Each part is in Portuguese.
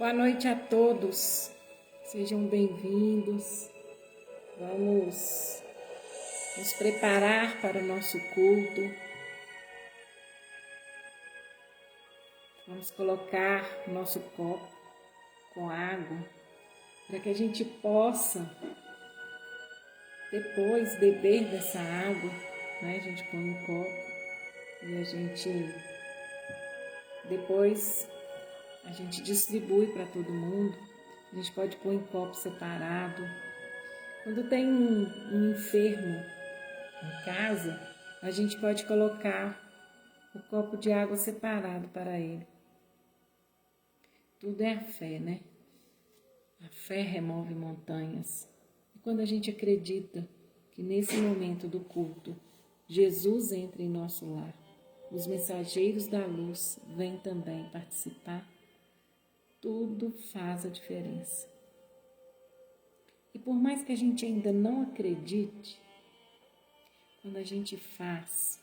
Boa noite a todos, sejam bem-vindos. Vamos nos preparar para o nosso culto. Vamos colocar o nosso copo com água para que a gente possa depois beber dessa água, né? A gente põe um copo e a gente depois distribui para todo mundo. A gente pode pôr em copo separado. Quando tem um enfermo em casa, a gente pode colocar o copo de água separado para ele. Tudo é a fé, né? A fé remove montanhas. E quando a gente acredita que nesse momento do culto, Jesus entra em nosso lar, os mensageiros da luz vêm também participar, tudo faz a diferença. E por mais que a gente ainda não acredite, quando a gente faz,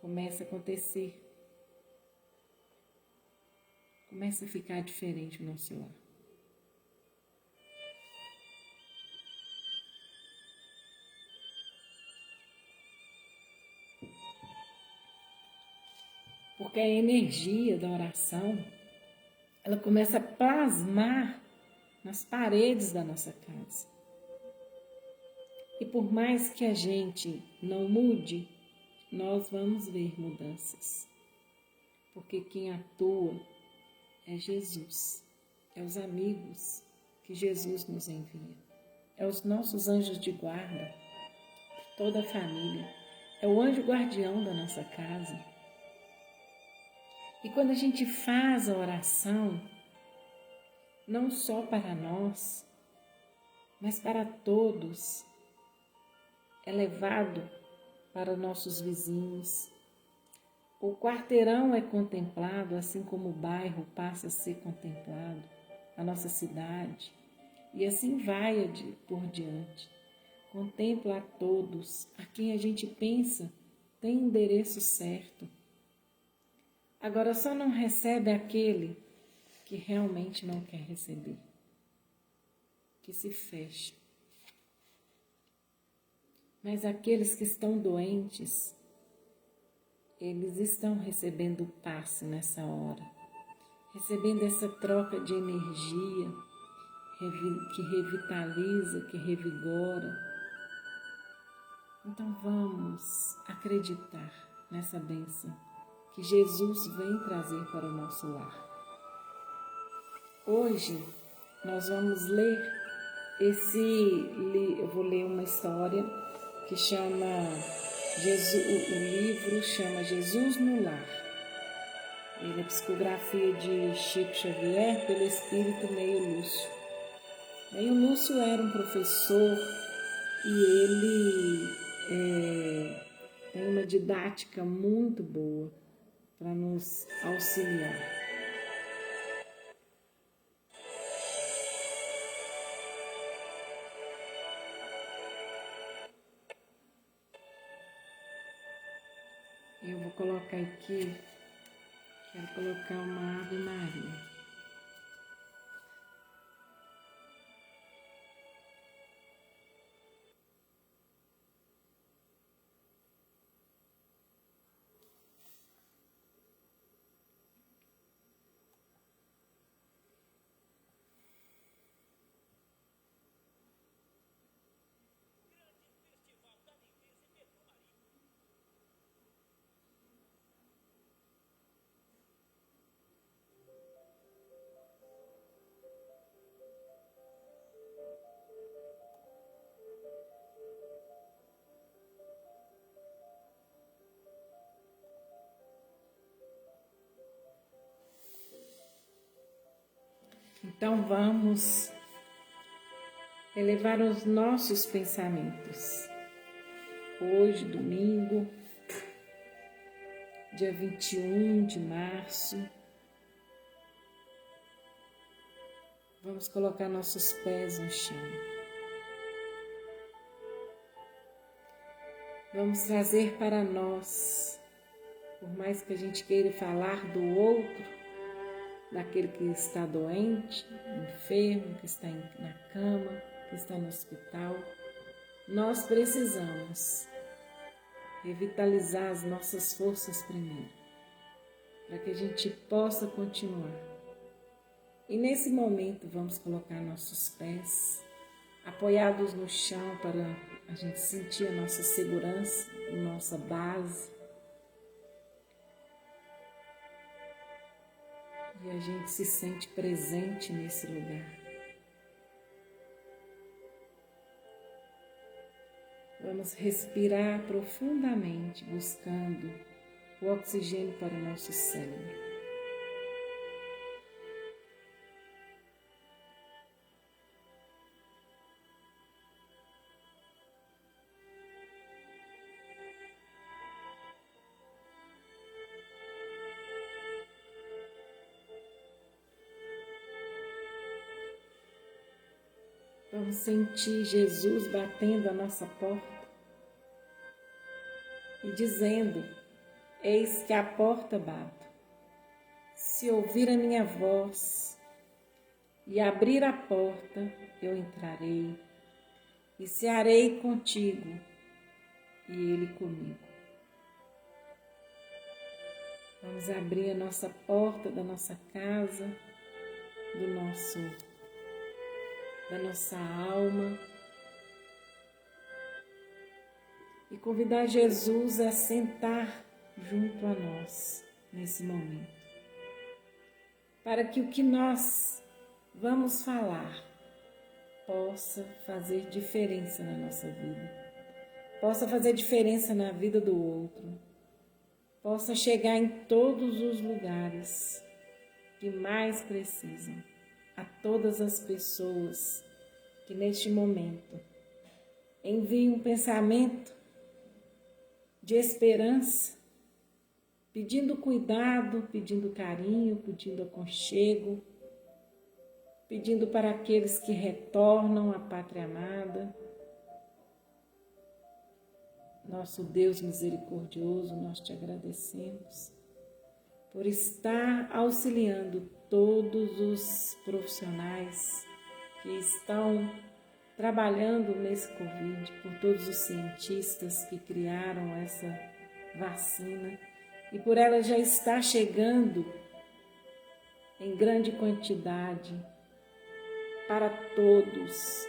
começa a acontecer. Começa a ficar diferente o nosso lar. Porque a energia da oração, ela começa a plasmar nas paredes da nossa casa. E por mais que a gente não mude, nós vamos ver mudanças. Porque quem atua é Jesus, é os amigos que Jesus nos envia, é os nossos anjos de guarda, toda a família, é o anjo guardião da nossa casa. E quando a gente faz a oração, não só para nós, mas para todos, é levado para nossos vizinhos. O quarteirão é contemplado, assim como o bairro passa a ser contemplado, a nossa cidade, e assim vai por diante. Contempla a todos, a quem a gente pensa tem endereço certo. Agora só não recebe aquele que realmente não quer receber, que se fecha. Mas aqueles que estão doentes, eles estão recebendo o passe nessa hora, recebendo essa troca de energia que revitaliza, que revigora. Então vamos acreditar nessa bênção que Jesus vem trazer para o nosso lar. Hoje nós vamos ler eu vou ler uma história que chama o livro chama Jesus no Lar. Ele é psicografia de Chico Xavier pelo espírito Meio Lúcio. Meio Lúcio era um professor e ele tem uma didática muito boa para nos auxiliar. Eu vou colocar aqui, quero colocar uma Ave Maria. Então vamos elevar os nossos pensamentos. Hoje, domingo, dia 21 de março, vamos colocar nossos pés no chão. Vamos trazer para nós, por mais que a gente queira falar do outro, daquele que está doente, enfermo, que está na cama, que está no hospital. Nós precisamos revitalizar as nossas forças primeiro, para que a gente possa continuar. E nesse momento vamos colocar nossos pés apoiados no chão para a gente sentir a nossa segurança, a nossa base. E a gente se sente presente nesse lugar. Vamos respirar profundamente, buscando o oxigênio para o nosso cérebro. Vamos sentir Jesus batendo a nossa porta e dizendo: eis que a porta bato. Se ouvir a minha voz e abrir a porta, eu entrarei e cearei contigo e ele comigo. Vamos abrir a nossa porta da nossa casa, da nossa alma e convidar Jesus a sentar junto a nós nesse momento, para que o que nós vamos falar possa fazer diferença na nossa vida, possa fazer diferença na vida do outro, possa chegar em todos os lugares que mais precisam, a todas as pessoas que neste momento enviem um pensamento de esperança, pedindo cuidado, pedindo carinho, pedindo aconchego, pedindo para aqueles que retornam à pátria amada. Nosso Deus misericordioso, nós te agradecemos por estar auxiliando todos os profissionais que estão trabalhando nesse Covid, por todos os cientistas que criaram essa vacina e por ela já estar chegando em grande quantidade para todos,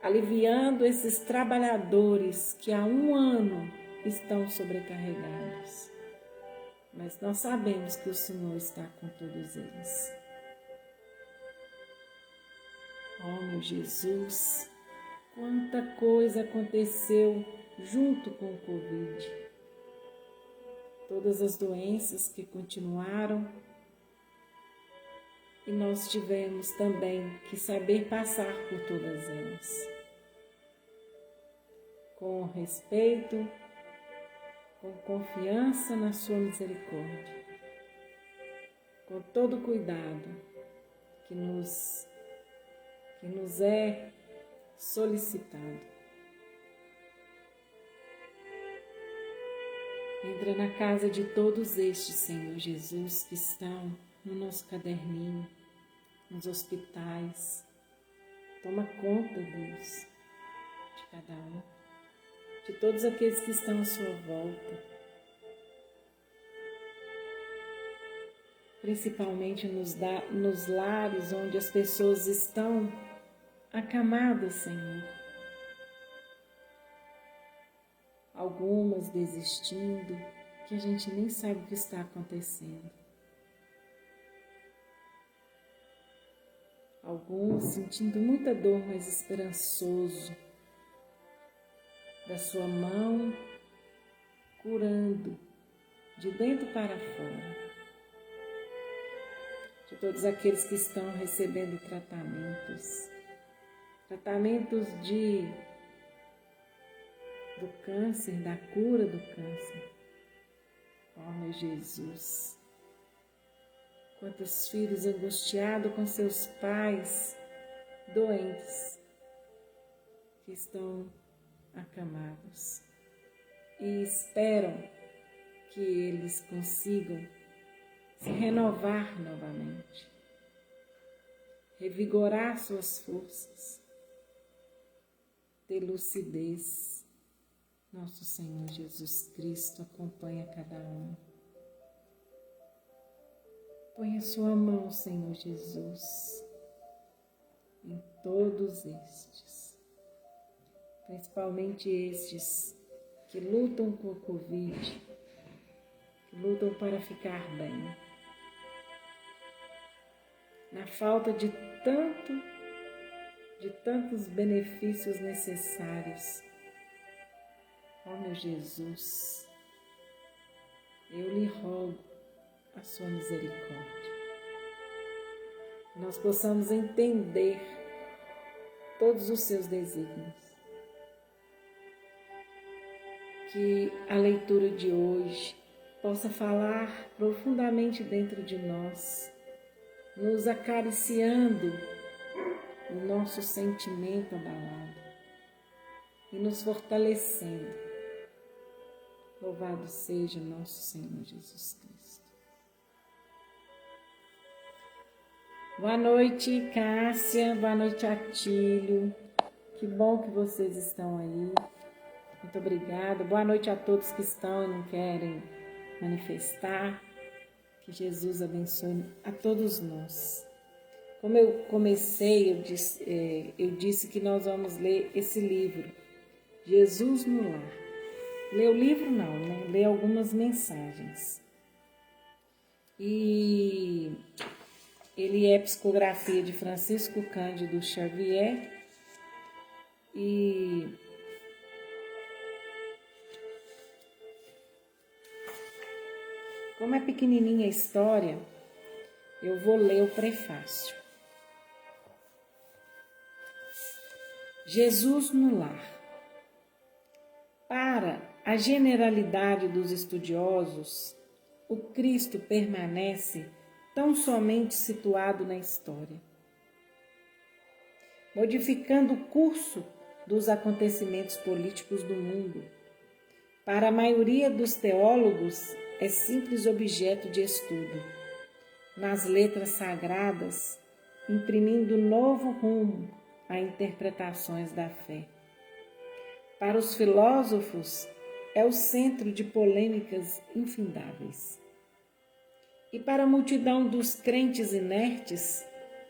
aliviando esses trabalhadores que há um ano estão sobrecarregados. Mas nós sabemos que o Senhor está com todos eles. Oh, meu Jesus, quanta coisa aconteceu junto com o Covid. Todas as doenças que continuaram e nós tivemos também que saber passar por todas elas. Com respeito, com confiança na sua misericórdia, com todo cuidado que nos é solicitado. Entra na casa de todos estes, Senhor Jesus, que estão no nosso caderninho, nos hospitais. Toma conta, Deus, de cada um, de todos aqueles que estão à sua volta, principalmente nos lares onde as pessoas estão acamadas, Senhor. Algumas desistindo, que a gente nem sabe o que está acontecendo. Alguns sentindo muita dor, mas esperançoso da sua mão, curando de dentro para fora. De todos aqueles que estão recebendo tratamentos do câncer, da cura do câncer. Oh, meu Jesus, quantos filhos angustiados com seus pais doentes que estão acamados e esperam que eles consigam se renovar novamente, revigorar suas forças, ter lucidez. Nosso Senhor Jesus Cristo acompanha cada um. Põe a sua mão, Senhor Jesus, em todos estes, principalmente estes que lutam com o Covid, que lutam para ficar bem. Na falta de tantos benefícios necessários. Ó meu Jesus, eu lhe rogo a sua misericórdia. Que nós possamos entender todos os seus desígnios. Que a leitura de hoje possa falar profundamente dentro de nós, nos acariciando o nosso sentimento abalado e nos fortalecendo. Louvado seja nosso Senhor Jesus Cristo. Boa noite, Cássia. Boa noite, Atílio. Que bom que vocês estão aí. Muito obrigada. Boa noite a todos que estão e não querem manifestar. Que Jesus abençoe a todos nós. Como eu comecei, eu disse que nós vamos ler esse livro, Jesus no Lar. Ler o livro não, né? Ler algumas mensagens. E ele é psicografia de Francisco Cândido Xavier. E como é pequenininha a história, eu vou ler o prefácio. Jesus no Lar. Para a generalidade dos estudiosos, o Cristo permanece tão somente situado na história, modificando o curso dos acontecimentos políticos do mundo. Para a maioria dos teólogos, é simples objeto de estudo, nas letras sagradas, imprimindo novo rumo a interpretações da fé. Para os filósofos, é o centro de polêmicas infindáveis. E para a multidão dos crentes inertes,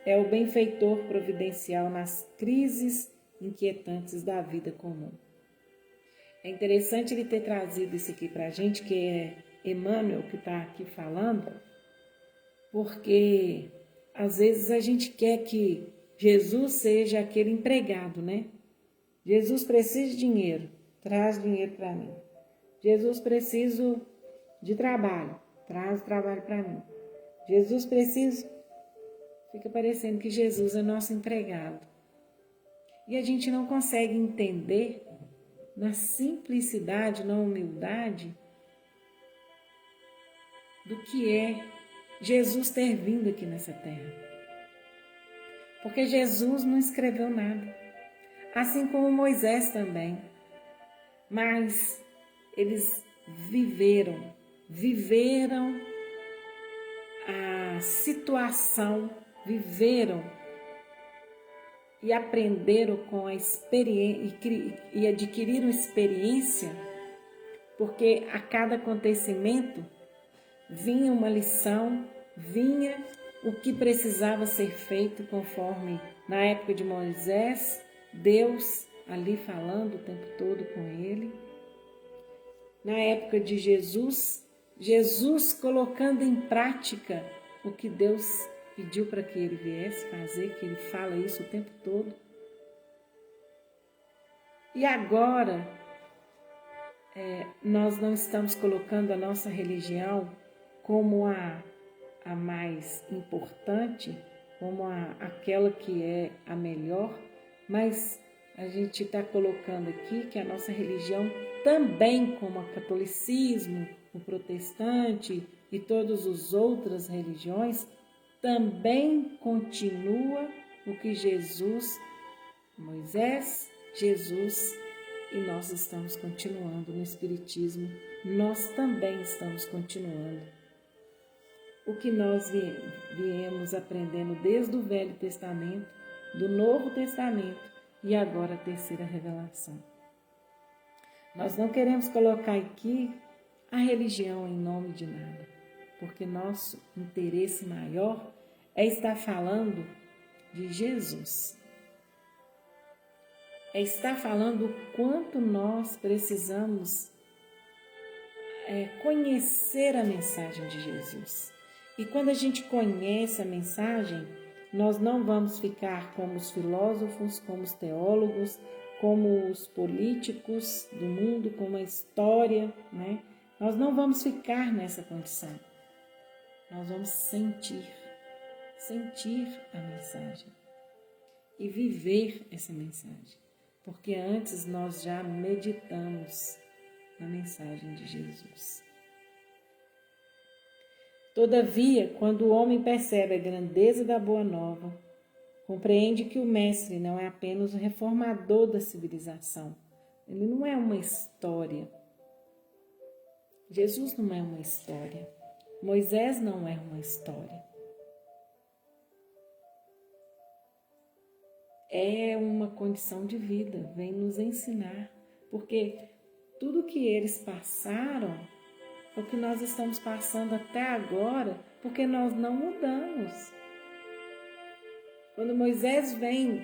é o benfeitor providencial nas crises inquietantes da vida comum. É interessante ele ter trazido isso aqui para a gente, que é Emmanuel que está aqui falando, porque às vezes a gente quer que Jesus seja aquele empregado, né? Jesus precisa de dinheiro, traz dinheiro para mim. Jesus precisa de trabalho, traz o trabalho para mim. Jesus precisa... Fica parecendo que Jesus é nosso empregado. E a gente não consegue entender, na simplicidade, na humildade, do que é Jesus ter vindo aqui nessa terra. Porque Jesus não escreveu nada, assim como Moisés também. Mas eles viveram a situação, viveram e aprenderam com a experiência e adquiriram experiência, porque a cada acontecimento vinha uma lição, vinha o que precisava ser feito, conforme na época de Moisés, Deus ali falando o tempo todo com ele. Na época de Jesus, Jesus colocando em prática o que Deus pediu para que ele viesse fazer, que ele fala isso o tempo todo. E agora, nós não estamos colocando a nossa religião como a mais importante, como aquela que é a melhor, mas a gente está colocando aqui que a nossa religião também, como o catolicismo, o protestante e todas as outras religiões, também continua o que Moisés, Jesus E nós estamos continuando no Espiritismo, nós também estamos continuando o que nós viemos aprendendo desde o Velho Testamento, do Novo Testamento e agora a terceira revelação. Nós não queremos colocar aqui a religião em nome de nada, porque nosso interesse maior é estar falando de Jesus. É estar falando o quanto nós precisamos conhecer a mensagem de Jesus. E quando a gente conhece a mensagem, nós não vamos ficar como os filósofos, como os teólogos, como os políticos do mundo, como a história, né? Nós não vamos ficar nessa condição. Nós vamos sentir a mensagem e viver essa mensagem. Porque antes nós já meditamos na mensagem de Jesus. Todavia, quando o homem percebe a grandeza da Boa Nova, compreende que o Mestre não é apenas o reformador da civilização. Ele não é uma história. Jesus não é uma história. Moisés não é uma história. É uma condição de vida, vem nos ensinar, porque tudo que eles passaram é o que nós estamos passando até agora, porque nós não mudamos. Quando Moisés vem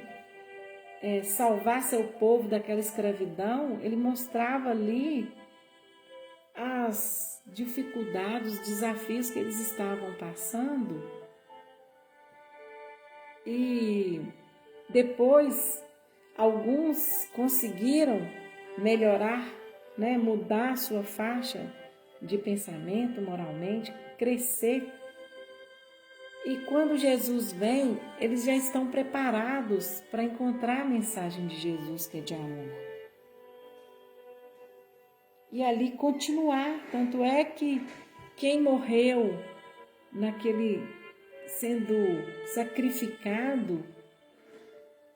salvar seu povo daquela escravidão, ele mostrava ali as dificuldades, os desafios que eles estavam passando. E depois, alguns conseguiram melhorar, né, mudar sua faixa de pensamento moralmente, crescer. E quando Jesus vem, eles já estão preparados para encontrar a mensagem de Jesus, que é de amor. E ali continuar. Tanto é que quem morreu sendo sacrificado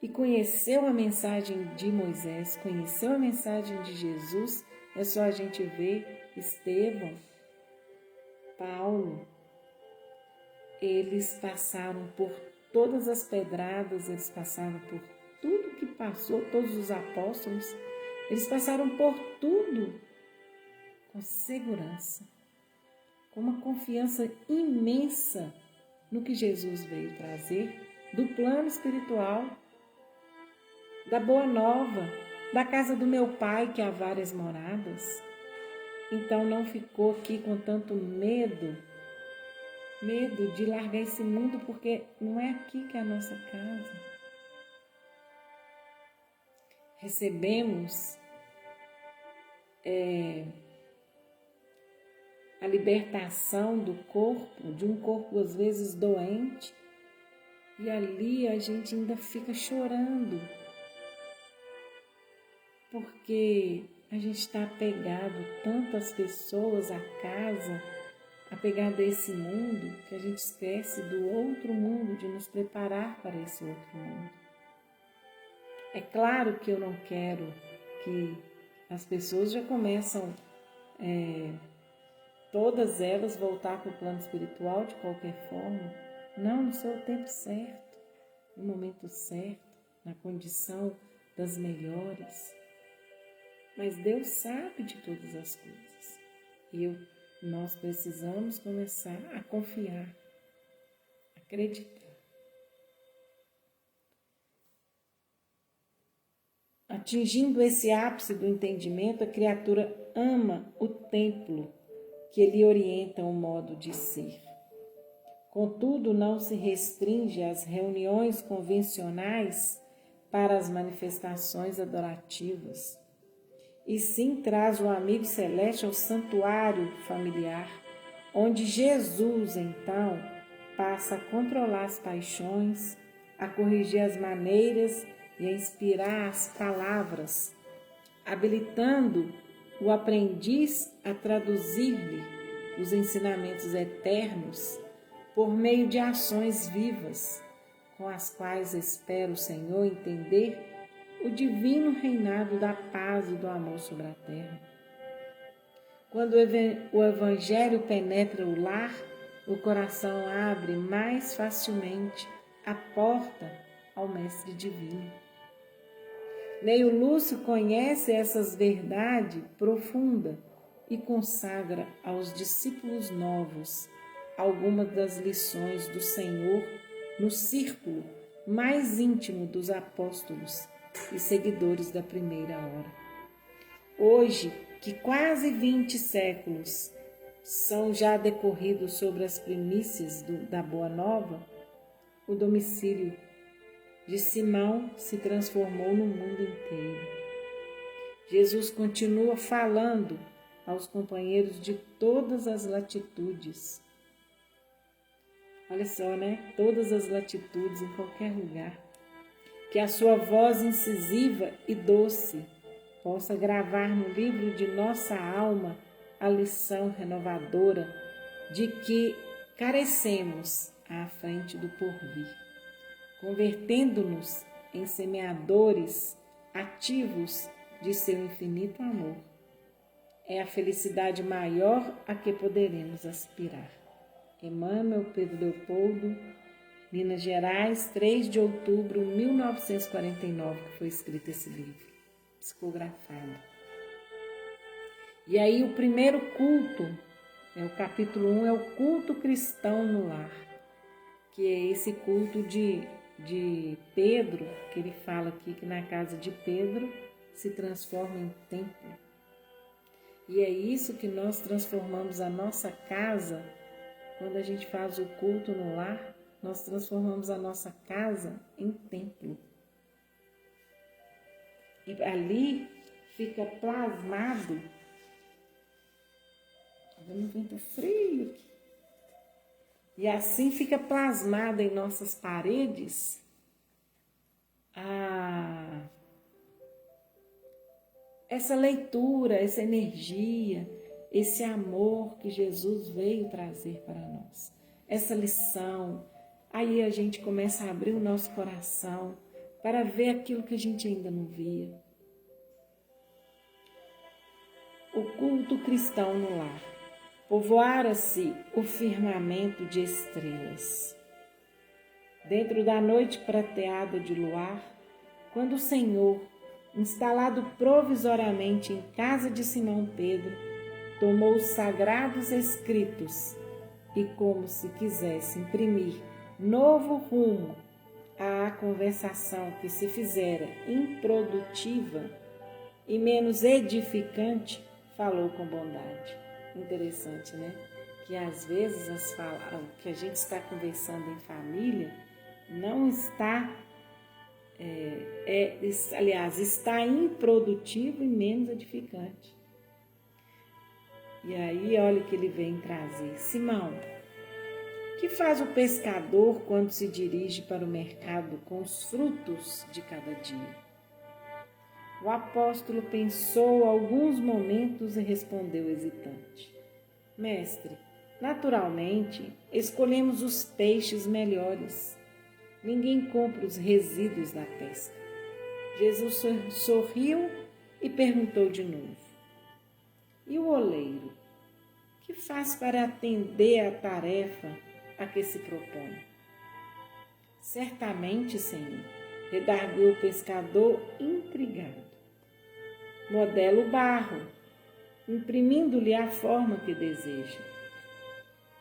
e conheceu a mensagem de Moisés, conheceu a mensagem de Jesus, é só a gente ver Estevão, Paulo. Eles passaram por todas as pedradas, eles passaram por tudo que passou, todos os apóstolos, eles passaram por tudo com segurança, com uma confiança imensa no que Jesus veio trazer, do plano espiritual, da Boa Nova, da casa do meu Pai, que há várias moradas. Então não ficou aqui com tanto medo de largar esse mundo, porque não é aqui que é a nossa casa. Recebemos a libertação do corpo, de um corpo às vezes doente, e ali a gente ainda fica chorando, porque a gente está apegado tanto às pessoas, à casa, apegado a esse mundo, que a gente esquece do outro mundo, de nos preparar para esse outro mundo. É claro que eu não quero que as pessoas já começam, todas elas, voltar para o plano espiritual de qualquer forma. Não, no seu tempo certo, no momento certo, na condição das melhores. Mas Deus sabe de todas as coisas. E nós precisamos começar a confiar, acreditar. Atingindo esse ápice do entendimento, a criatura ama o templo que lhe orienta o modo de ser. Contudo, não se restringe às reuniões convencionais para as manifestações adorativas, e sim traz o amigo celeste ao santuário familiar, onde Jesus, então, passa a controlar as paixões, a corrigir as maneiras e a inspirar as palavras, habilitando o aprendiz a traduzir-lhe os ensinamentos eternos por meio de ações vivas, com as quais espera o Senhor entender o divino reinado da paz e do amor sobre a terra. Quando o Evangelho penetra o lar, o coração abre mais facilmente a porta ao Mestre Divino. Neio Lúcio conhece essas verdades profundas e consagra aos discípulos novos algumas das lições do Senhor no círculo mais íntimo dos apóstolos e seguidores da primeira hora. Hoje, que quase 20 séculos são já decorridos sobre as primícias da Boa Nova, o domicílio de Simão se transformou no mundo inteiro. Jesus continua falando aos companheiros de todas as latitudes. Olha só, né? Todas as latitudes, em qualquer lugar. Que a sua voz incisiva e doce possa gravar no livro de nossa alma a lição renovadora de que carecemos à frente do porvir, convertendo-nos em semeadores ativos de seu infinito amor. É a felicidade maior a que poderemos aspirar. Emmanuel Pedro Leopoldo, Minas Gerais, 3 de outubro de 1949, que foi escrito esse livro, psicografado. E aí o primeiro culto, o capítulo 1, é o culto cristão no lar, que é esse culto de Pedro, que ele fala aqui que na casa de Pedro se transforma em templo. E é isso que nós transformamos a nossa casa, quando a gente faz o culto no lar, nós transformamos a nossa casa em templo. E ali fica plasmado, um vento frio aqui. E assim fica plasmada em nossas paredes essa leitura, essa energia, esse amor que Jesus veio trazer para nós. Essa lição. Aí a gente começa a abrir o nosso coração para ver aquilo que a gente ainda não via. O culto cristão no lar. Povoara-se o firmamento de estrelas. Dentro da noite prateada de luar, quando o Senhor, instalado provisoriamente em casa de Simão Pedro, tomou os sagrados escritos e, como se quisesse imprimir novo rumo à conversação que se fizera improdutiva e menos edificante, falou com bondade. Interessante, né? Que às vezes o que a gente está conversando em família não está, está improdutivo e menos edificante. E aí, olha o que ele vem trazer. Simão, que faz o pescador quando se dirige para o mercado com os frutos de cada dia? O apóstolo pensou alguns momentos e respondeu hesitante. Mestre, naturalmente, escolhemos os peixes melhores. Ninguém compra os resíduos da pesca. Jesus sorriu e perguntou de novo. E o oleiro? Que faz para atender à tarefa a que se propõe? Certamente, Senhor, redarguiu o pescador intrigado. Modela o barro, imprimindo-lhe a forma que deseja.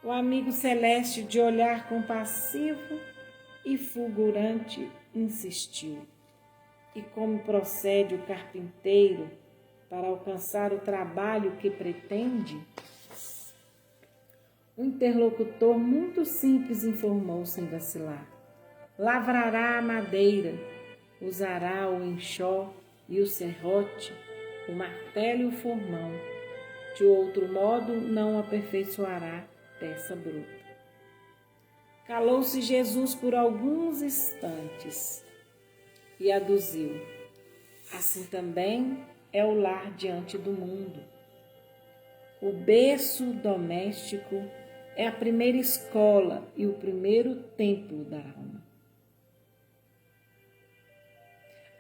O amigo celeste, de olhar compassivo e fulgurante, insistiu. E como procede o carpinteiro para alcançar o trabalho que pretende? O interlocutor muito simples informou sem vacilar. Lavrará a madeira, usará o enxó e o serrote, o martelo e o formão. De outro modo, não aperfeiçoará peça bruta. Calou-se Jesus por alguns instantes e aduziu. Assim também é o lar diante do mundo. O berço doméstico é a primeira escola e o primeiro templo da alma.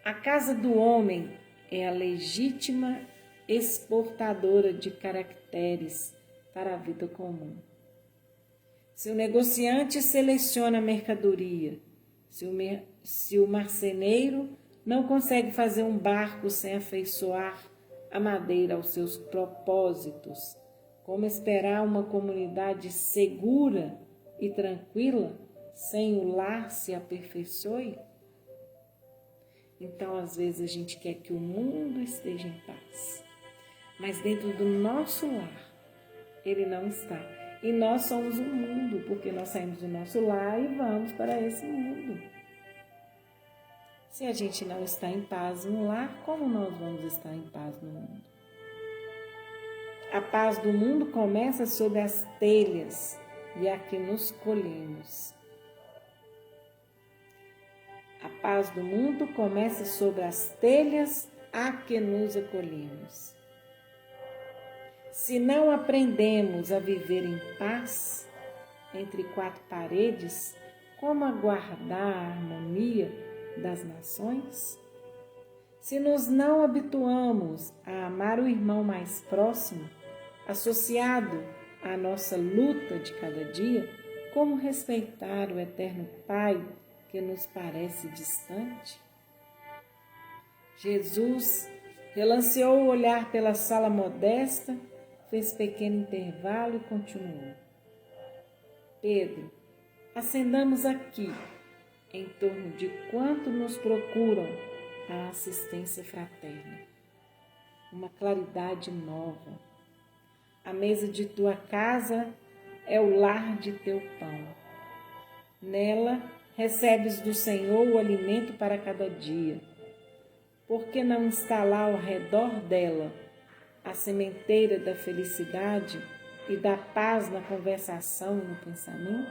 A casa do homem é a legítima exportadora de caracteres para a vida comum. Se o negociante seleciona a mercadoria, se o marceneiro não consegue fazer um barco sem afeiçoar a madeira aos seus propósitos, como esperar uma comunidade segura e tranquila sem o lar se aperfeiçoe? Então, às vezes, a gente quer que o mundo esteja em paz, mas dentro do nosso lar, ele não está. E nós somos o mundo, porque nós saímos do nosso lar e vamos para esse mundo. Se a gente não está em paz no lar, como nós vamos estar em paz no mundo? A paz do mundo começa sob as telhas e aqui nos colhemos. A paz do mundo começa sobre as telhas a que nos acolhemos. Se não aprendemos a viver em paz entre quatro paredes, como aguardar a harmonia das nações? Se nos não habituamos a amar o irmão mais próximo, associado à nossa luta de cada dia, como respeitar o eterno Pai que nos parece distante? Jesus relanceou o olhar pela sala modesta, fez pequeno intervalo e continuou. Pedro, acendamos aqui, em torno de quanto nos procuram a assistência fraterna. Uma claridade nova. A mesa de tua casa é o lar de teu pão. Nela recebes do Senhor o alimento para cada dia. Por que não instalar ao redor dela a sementeira da felicidade e da paz na conversação e no pensamento?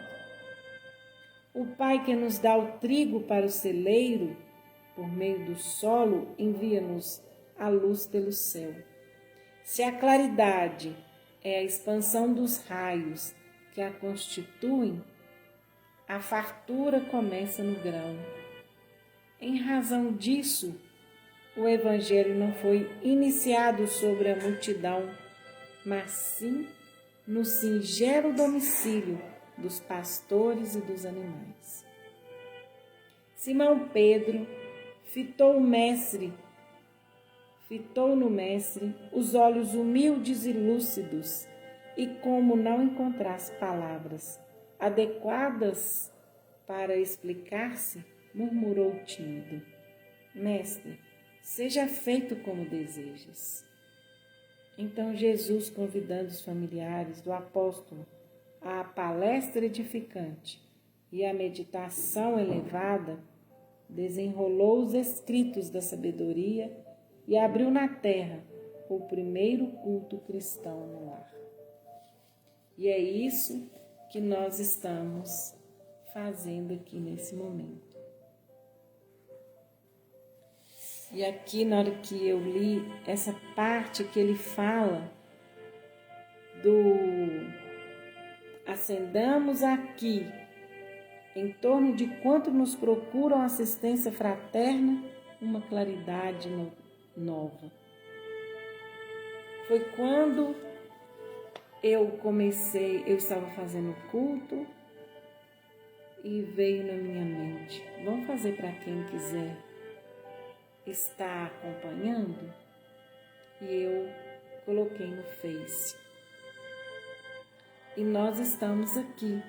O Pai que nos dá o trigo para o celeiro, por meio do solo, envia-nos a luz pelo céu. Se a claridade é a expansão dos raios que a constituem, a fartura começa no grão. Em razão disso, o Evangelho não foi iniciado sobre a multidão, mas sim no singelo domicílio dos pastores e dos animais. Simão Pedro fitou no mestre os olhos humildes e lúcidos, e como não encontrasse palavras adequadas para explicar-se, murmurou tímido: Mestre, seja feito como desejas. Então Jesus, convidando os familiares do apóstolo à palestra edificante e à meditação elevada, desenrolou os escritos da sabedoria e abriu na terra o primeiro culto cristão no lar. E é isso que nós estamos fazendo aqui nesse momento. E aqui, na hora que eu li essa parte que ele fala do acendamos aqui, em torno de quanto nos procuram assistência fraterna, uma claridade nova. Foi quando eu estava fazendo culto e veio na minha mente, vamos fazer para quem quiser estar acompanhando? E eu coloquei no Face. E nós estamos aqui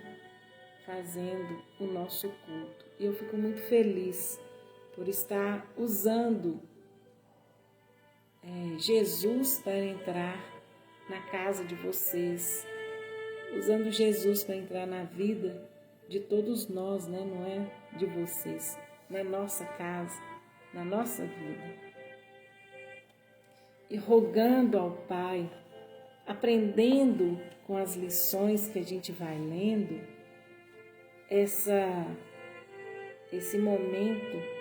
fazendo o nosso culto. E eu fico muito feliz por estar usando Jesus para entrar na casa de vocês, usando Jesus para entrar na vida de todos nós, né? Não é de vocês, na nossa casa, na nossa vida. E rogando ao Pai, aprendendo com as lições que a gente vai lendo, esse momento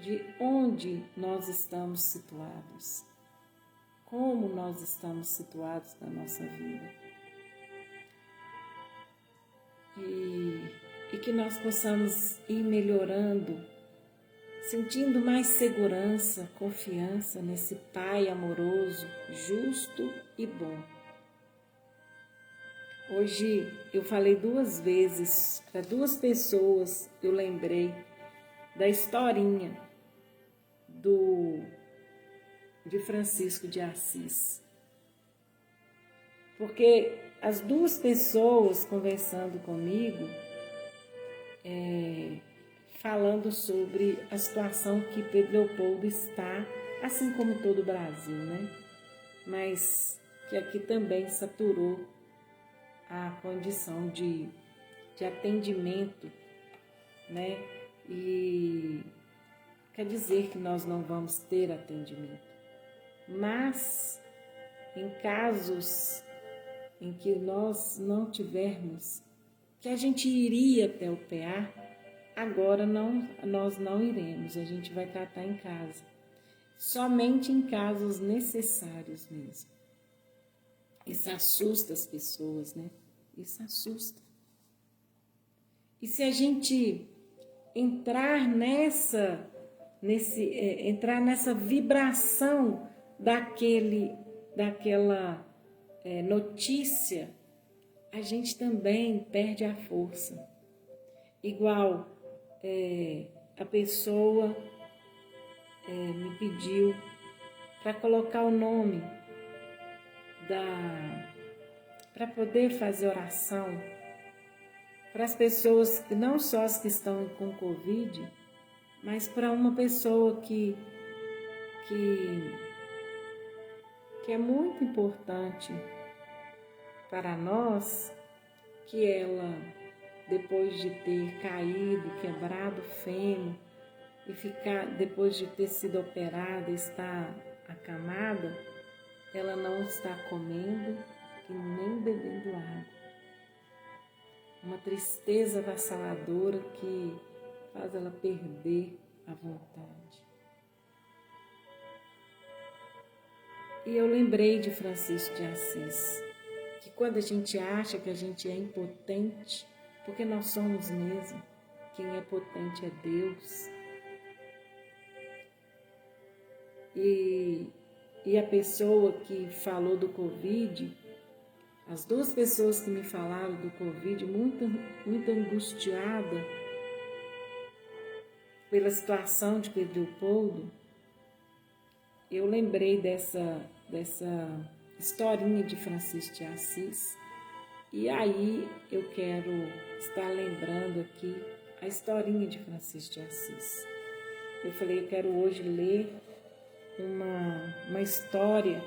de onde nós estamos situados, como nós estamos situados na nossa vida. E que nós possamos ir melhorando sentindo mais segurança, confiança nesse Pai amoroso, justo e bom. Hoje eu falei 2 vezes, para 2 pessoas eu lembrei da historinha de Francisco de Assis. Porque as 2 pessoas conversando comigo, falando sobre a situação que Pedro Leopoldo está, assim como todo o Brasil, né? Mas que aqui também saturou a condição de atendimento, né? E quer dizer que nós não vamos ter atendimento. Mas em casos em que nós não tivermos, que a gente iria até o PA, agora nós não iremos, a gente vai tratar em casa. Somente em casos necessários mesmo. Isso assusta as pessoas, né? Isso assusta. E se a gente entrar nessa vibração daquela notícia, a gente também perde a força. Igual a pessoa me pediu para colocar o nome para poder fazer oração para as pessoas, que não só as que estão com Covid, mas para uma pessoa que é muito importante para nós, que ela, depois de ter caído, quebrado o fêmur, e depois de ter sido operada, está acamada, ela não está comendo e nem bebendo água. Uma tristeza avassaladora que faz ela perder a vontade. E eu lembrei de Francisco de Assis, que quando a gente acha que a gente é impotente, porque nós somos mesmo, quem é potente é Deus. E a pessoa que falou do Covid, as 2 pessoas que me falaram do Covid, muito angustiada pela situação de Pedro Leopoldo, eu lembrei dessa historinha de Francisco de Assis. E aí eu quero estar lembrando aqui a historinha de Francisco de Assis. Eu falei, eu quero hoje ler uma história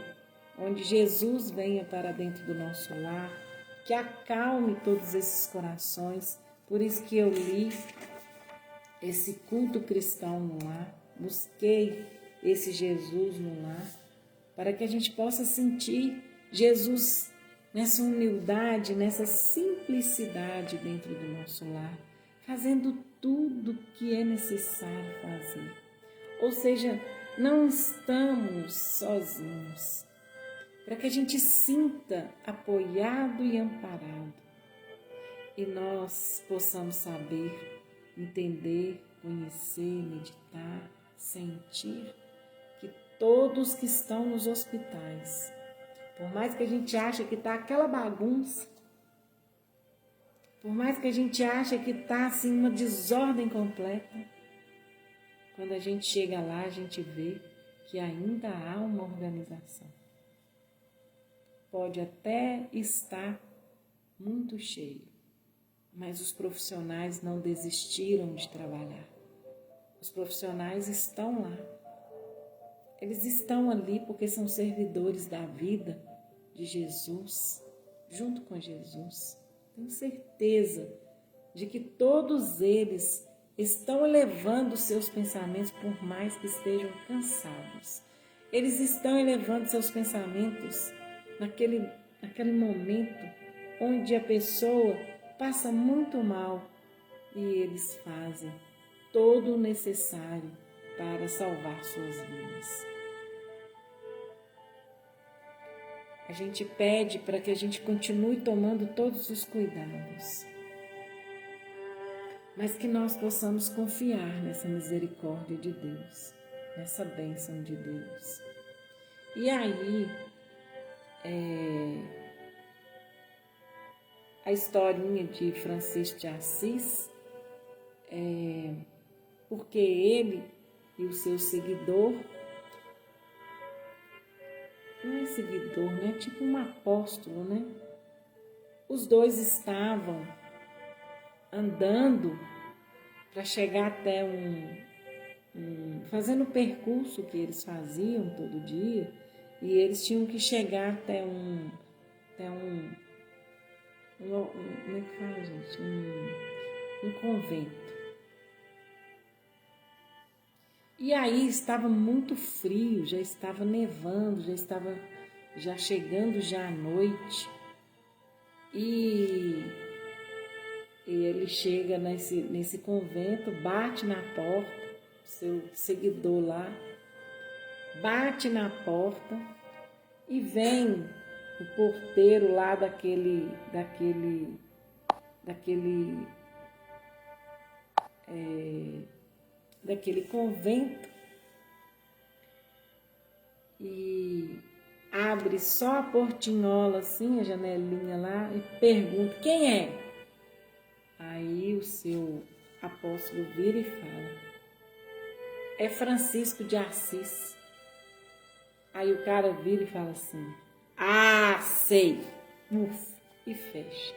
onde Jesus venha para dentro do nosso lar, que acalme todos esses corações. Por isso que eu li esse culto cristão no lar, busquei esse Jesus no lar, para que a gente possa sentir Jesus nessa humildade, nessa simplicidade dentro do nosso lar, fazendo tudo o que é necessário fazer. Ou seja, não estamos sozinhos, para que a gente sinta apoiado e amparado, e nós possamos saber, entender, conhecer, meditar, sentir que todos que estão nos hospitais, por mais que a gente ache que está aquela bagunça, por mais que a gente ache que está assim uma desordem completa, quando a gente chega lá, a gente vê que ainda há uma organização. Pode até estar muito cheio, mas os profissionais não desistiram de trabalhar. Os profissionais estão lá. Eles estão ali porque são servidores da vida de Jesus, junto com Jesus. Tenho certeza de que todos eles estão elevando seus pensamentos, por mais que estejam cansados. Eles estão elevando seus pensamentos naquele momento onde a pessoa passa muito mal, e eles fazem todo o necessário para salvar suas vidas. A gente pede para que a gente continue tomando todos os cuidados. mas que nós possamos confiar nessa misericórdia de Deus, nessa bênção de Deus. E aí, a historinha de Francisco de Assis, porque ele e o seu seguidor, não é seguidor, né? É tipo um apóstolo, né? Os dois estavam andando para chegar até fazendo o percurso que eles faziam todo dia, e eles tinham que chegar até como é que fala, gente? Um convento. E aí estava muito frio, já estava nevando, já chegando já à noite. E ele chega nesse convento, bate na porta, seu seguidor lá, bate na porta e vem o porteiro lá daquele convento e abre só a portinhola assim, a janelinha lá, e pergunta: quem é? Aí o seu apóstolo vira e fala: é Francisco de Assis. Aí o cara vira e fala assim: ah, sei. Uf, e fecha.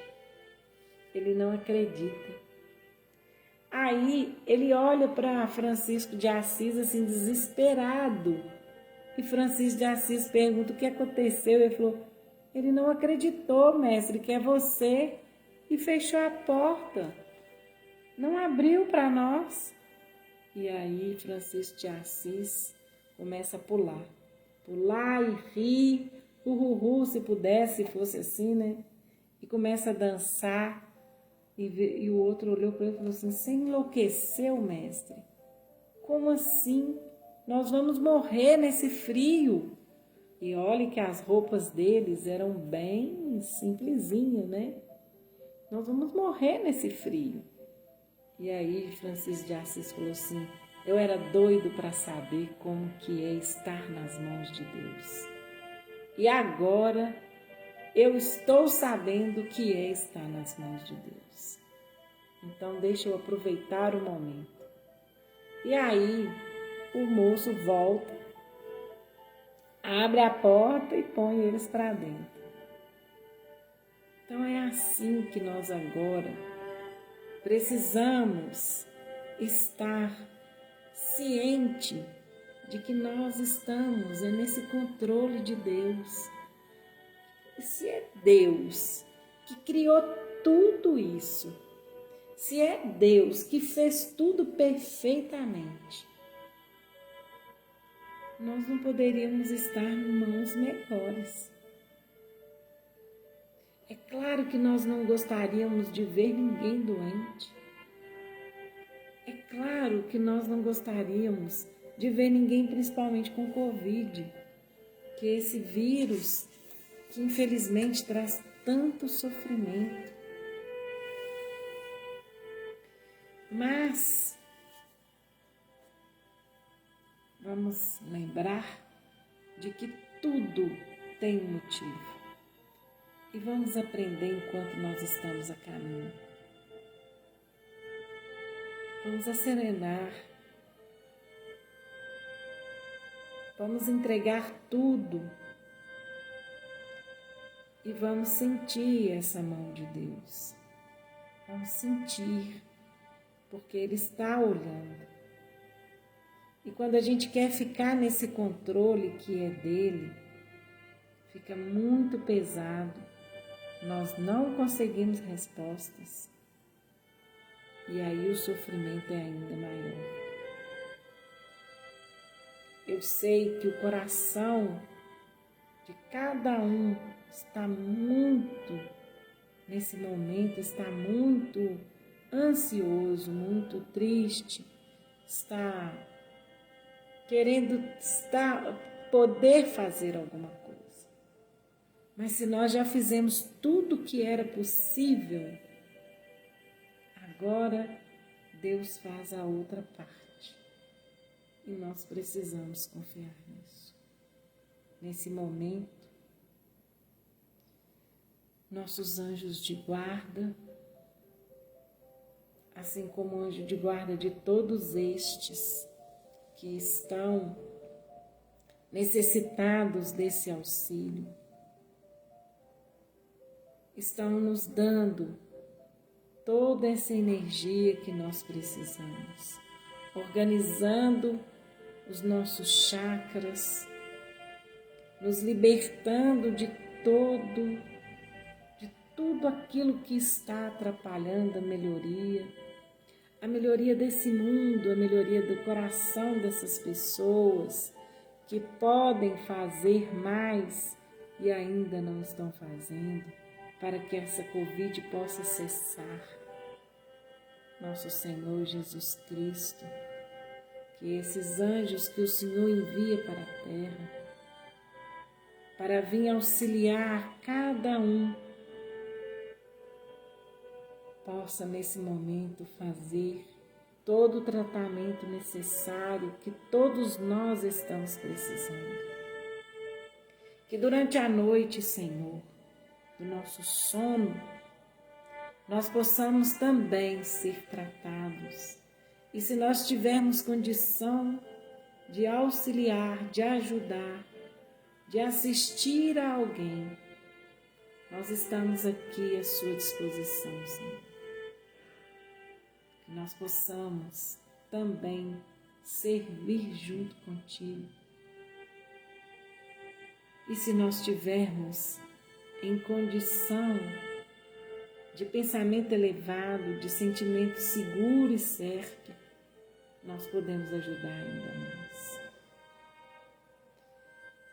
Ele não acredita. Aí ele olha para Francisco de Assis assim, desesperado. E Francisco de Assis pergunta o que aconteceu. Ele falou: ele não acreditou, mestre, que é você, e fechou a porta. Não abriu para nós. E aí Francisco de Assis começa a pular e rir, se pudesse, se fosse assim, né? E começa a dançar. E o outro olhou para ele e falou assim: você enlouqueceu, mestre? Como assim? Nós vamos morrer nesse frio. E olhe que as roupas deles eram bem simplesinhas, né? Nós vamos morrer nesse frio. E aí Francisco de Assis falou assim: eu era doido para saber como que é estar nas mãos de Deus. E agora eu estou sabendo que é estar nas mãos de Deus. Então deixa eu aproveitar o momento. E aí o moço volta, abre a porta e põe eles para dentro. Então é assim que nós agora precisamos estar ciente de que nós estamos nesse controle de Deus. E se é Deus que criou tudo isso, se é Deus que fez tudo perfeitamente, nós não poderíamos estar em mãos melhores. É claro que nós não gostaríamos de ver ninguém doente. É claro que nós não gostaríamos de ver ninguém, principalmente com Covid, que é esse vírus que infelizmente traz tanto sofrimento. Mas vamos lembrar de que tudo tem um motivo. E vamos aprender enquanto nós estamos a caminho. Vamos acerenar. Vamos entregar tudo. E vamos sentir essa mão de Deus. Vamos sentir, porque Ele está olhando. E quando a gente quer ficar nesse controle que é dele, fica muito pesado. Nós não conseguimos respostas. E aí o sofrimento é ainda maior. Eu sei que o coração de cada um está nesse momento, está muito ansioso, muito triste, está querendo poder fazer alguma coisa. Mas se nós já fizemos tudo o que era possível, agora Deus faz a outra parte. E nós precisamos confiar nisso. Nesse momento, nossos anjos de guarda, assim como o anjo de guarda de todos estes que estão necessitados desse auxílio, estão nos dando toda essa energia que nós precisamos, organizando os nossos chakras, nos libertando de tudo aquilo que está atrapalhando a melhoria desse mundo, a melhoria do coração dessas pessoas que podem fazer mais e ainda não estão fazendo, para que essa Covid possa cessar. Nosso Senhor Jesus Cristo, que esses anjos que o Senhor envia para a terra, para vir auxiliar cada um, possa nesse momento fazer todo o tratamento necessário que todos nós estamos precisando. Que durante a noite, Senhor, do nosso sono, nós possamos também ser tratados. E se nós tivermos condição de auxiliar, de ajudar, de assistir a alguém, nós estamos aqui à sua disposição, Senhor. Que nós possamos também servir junto contigo. E se nós tivermos em condição de pensamento elevado, de sentimento seguro e certo, nós podemos ajudar ainda mais.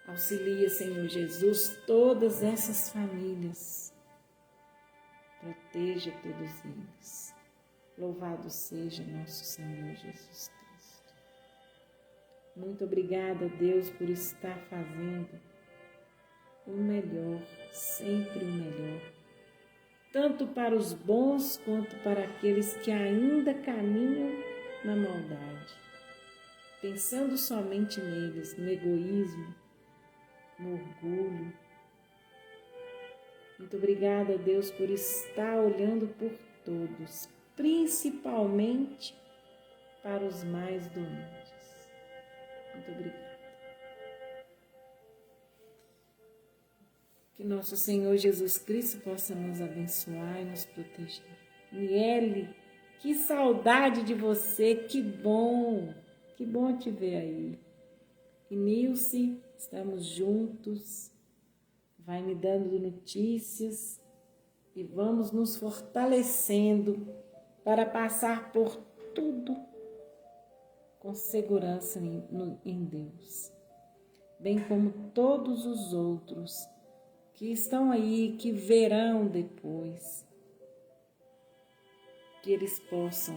Auxilia, Senhor Jesus, todas essas famílias. Proteja todos eles. Louvado seja nosso Senhor Jesus Cristo. Muito obrigada, Deus, por estar fazendo o melhor, sempre o melhor, tanto para os bons quanto para aqueles que ainda caminham na maldade, pensando somente neles, no egoísmo, no orgulho. Muito obrigada, Deus, por estar olhando por todos, principalmente para os mais doentes. Muito obrigada. Que nosso Senhor Jesus Cristo possa nos abençoar e nos proteger. Niele, que saudade de você, que bom te ver aí. E Nilce, estamos juntos, vai me dando notícias e vamos nos fortalecendo para passar por tudo com segurança em Deus, bem como todos os outros que estão aí, que verão depois, que eles possam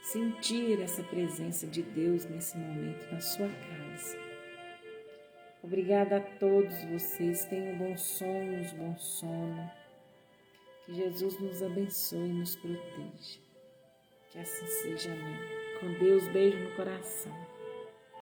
sentir essa presença de Deus nesse momento na sua casa. Obrigada a todos vocês, tenham bons sonhos, bom sono, que Jesus nos abençoe e nos proteja. Que assim seja, amém. Com Deus, beijo no coração.